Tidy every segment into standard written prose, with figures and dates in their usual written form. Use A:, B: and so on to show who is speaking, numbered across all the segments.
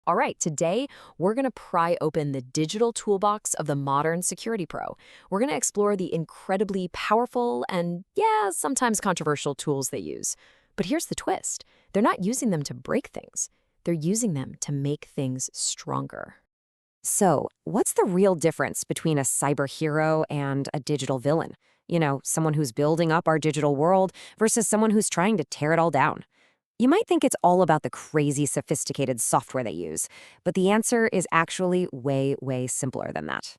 A: All right, today we're going to pry open the digital toolbox of the modern security pro. We're going to explore the incredibly powerful and, yeah, sometimes controversial tools they use. But here's the twist. They're not using them to break things. They're using them to make things stronger.
B: So, what's the real difference between a cyber hero and a digital villain? Someone who's building up our digital world versus someone who's trying to tear it all down. You might think it's all about the crazy sophisticated software they use, but the answer is actually way, way simpler than that.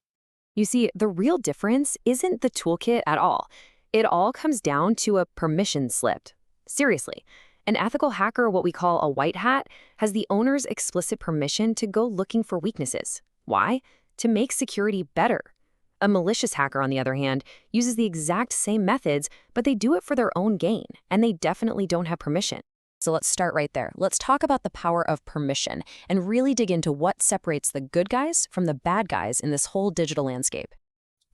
A: You see, the real difference isn't the toolkit at all. It all comes down to a permission slip. Seriously, an ethical hacker, what we call a white hat, has the owner's explicit permission to go looking for weaknesses. Why? To make security better. A malicious hacker, on the other hand, uses the exact same methods, but they do it for their own gain, and they definitely don't have permission. So let's start right there. Let's talk about the power of permission and really dig into what separates the good guys from the bad guys in this whole digital landscape.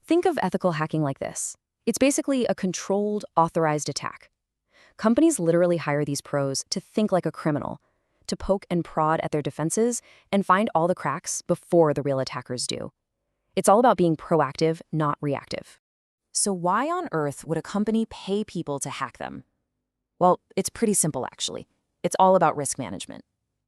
A: Think of ethical hacking like this. It's basically a controlled, authorized attack. Companies literally hire these pros to think like a criminal, to poke and prod at their defenses and find all the cracks before the real attackers do. It's all about being proactive, not reactive. So why on earth would a company pay people to hack them? Well, it's pretty simple, actually. It's all about risk management.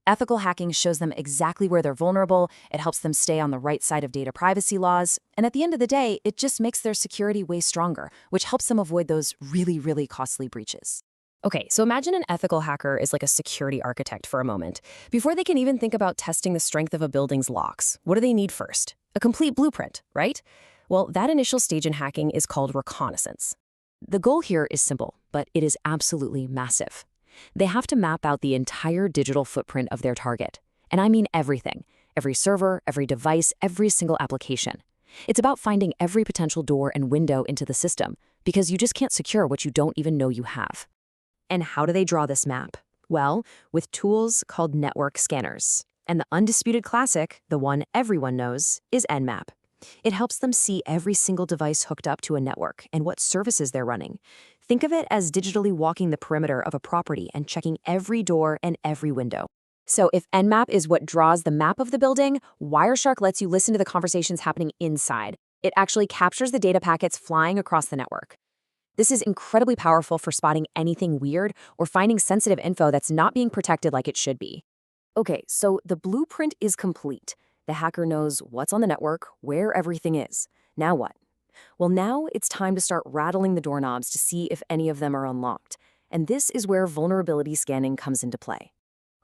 A: Ethical hacking shows them exactly where they're vulnerable, it helps them stay on the right side of data privacy laws, and at the end of the day, it just makes their security way stronger, which helps them avoid those really, really costly breaches. Okay, so imagine an ethical hacker is like a security architect for a moment. Before they can even think about testing the strength of a building's locks, what do they need first? A complete blueprint, right? Well, that initial stage in hacking is called reconnaissance. The goal here is simple, but it is absolutely massive. They have to map out the entire digital footprint of their target. And I mean everything. Every server, every device, every single application. It's about finding every potential door and window into the system, because you just can't secure what you don't even know you have. And how do they draw this map? Well, with tools called network scanners. And the undisputed classic, the one everyone knows, is Nmap. It helps them see every single device hooked up to a network and what services they're running. Think of it as digitally walking the perimeter of a property and checking every door and every window. So if Nmap is what draws the map of the building, Wireshark lets you listen to the conversations happening inside. It actually captures the data packets flying across the network. This is incredibly powerful for spotting anything weird or finding sensitive info that's not being protected like it should be. Okay, so the blueprint is complete. The hacker knows what's on the network, where everything is. Now what? Well, now it's time to start rattling the doorknobs to see if any of them are unlocked. And this is where vulnerability scanning comes into play.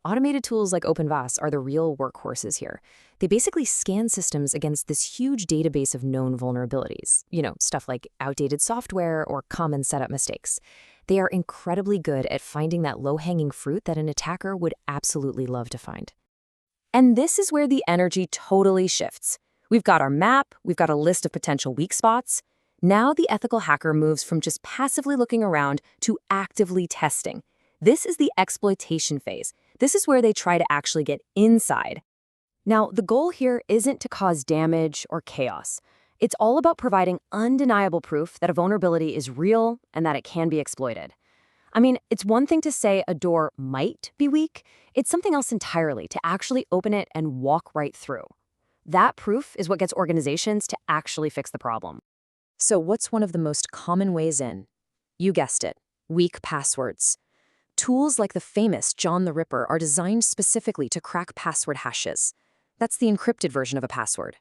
A: Automated tools like OpenVAS are the real workhorses here. They basically scan systems against this huge database of known vulnerabilities. Stuff like outdated software or common setup mistakes. They are incredibly good at finding that low-hanging fruit that an attacker would absolutely love to find. And this is where the energy totally shifts. We've got our map, we've got a list of potential weak spots. Now the ethical hacker moves from just passively looking around to actively testing. This is the exploitation phase. This is where they try to actually get inside. Now, the goal here isn't to cause damage or chaos. It's all about providing undeniable proof that a vulnerability is real and that it can be exploited. I mean, it's one thing to say a door might be weak. It's something else entirely to actually open it and walk right through. That proof is what gets organizations to actually fix the problem. So what's one of the most common ways in? You guessed it, weak passwords. Tools like the famous John the Ripper are designed specifically to crack password hashes. That's the encrypted version of a password.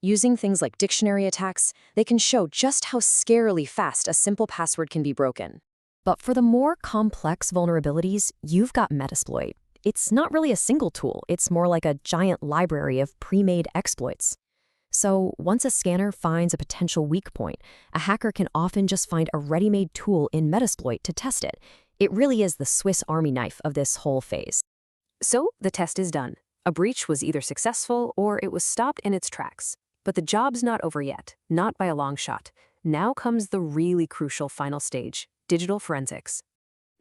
A: Using things like dictionary attacks, they can show just how scarily fast a simple password can be broken. But for the more complex vulnerabilities, you've got Metasploit. It's not really a single tool, it's more like a giant library of pre-made exploits. So once a scanner finds a potential weak point, a hacker can often just find a ready-made tool in Metasploit to test it. It really is the Swiss Army knife of this whole phase. So the test is done. A breach was either successful or it was stopped in its tracks. But the job's not over yet, not by a long shot. Now comes the really crucial final stage. Digital forensics.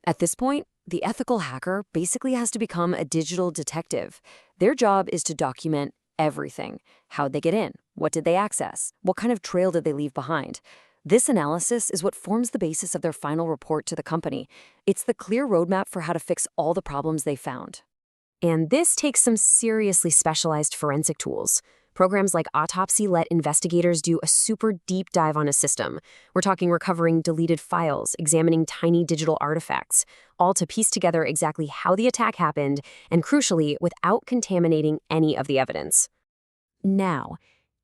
A: At this point, the ethical hacker basically has to become a digital detective. Their job is to document everything. How'd they get in? What did they access? What kind of trail did they leave behind? This analysis is what forms the basis of their final report to the company. It's the clear roadmap for how to fix all the problems they found. And this takes some seriously specialized forensic tools. Programs like Autopsy let investigators do a super deep dive on a system. We're talking recovering deleted files, examining tiny digital artifacts, all to piece together exactly how the attack happened, and crucially, without contaminating any of the evidence.
B: Now,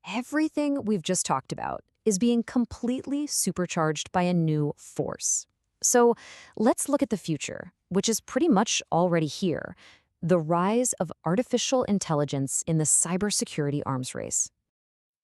B: everything we've just talked about is being completely supercharged by a new force. So let's look at the future, which is pretty much already here: the rise of artificial intelligence in the cybersecurity arms race.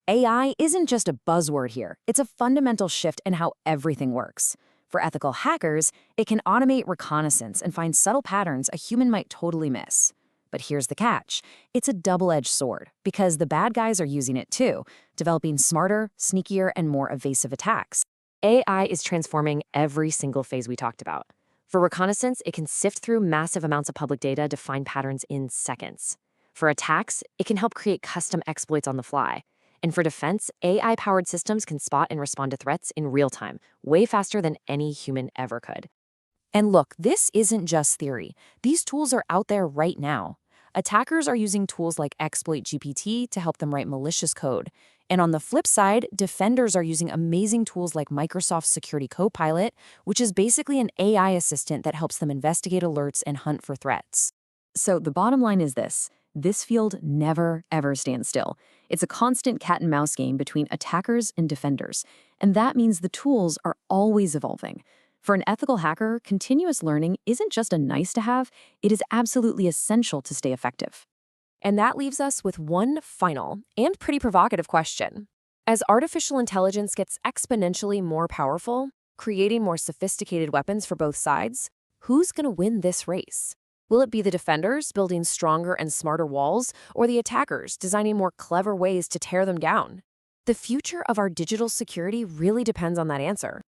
B: AI isn't just a buzzword here, it's a fundamental shift in how everything works. For ethical hackers, it can automate reconnaissance and find subtle patterns a human might totally miss. But here's the catch: it's a double-edged sword, because the bad guys are using it too, developing smarter, sneakier, and more evasive attacks. AI is transforming every single phase we talked about. For reconnaissance, it can sift through massive amounts of public data to find patterns in seconds. For attacks, it can help create custom exploits on the fly. And for defense, AI-powered systems can spot and respond to threats in real time, way faster than any human ever could. And look, this isn't just theory. These tools are out there right now. Attackers are using tools like XploitGPT to help them write malicious code. And on the flip side, defenders are using amazing tools like Microsoft's Security Copilot, which is basically an AI assistant that helps them investigate alerts and hunt for threats.
A: So the bottom line is this field never, ever stands still. It's a constant cat and mouse game between attackers and defenders. And that means the tools are always evolving. For an ethical hacker, continuous learning isn't just a nice to have, it is absolutely essential to stay effective.
B: And that leaves us with one final and pretty provocative question. As artificial intelligence gets exponentially more powerful, creating more sophisticated weapons for both sides, who's going to win this race? Will it be the defenders building stronger and smarter walls, or the attackers designing more clever ways to tear them down? The future of our digital security really depends on that answer.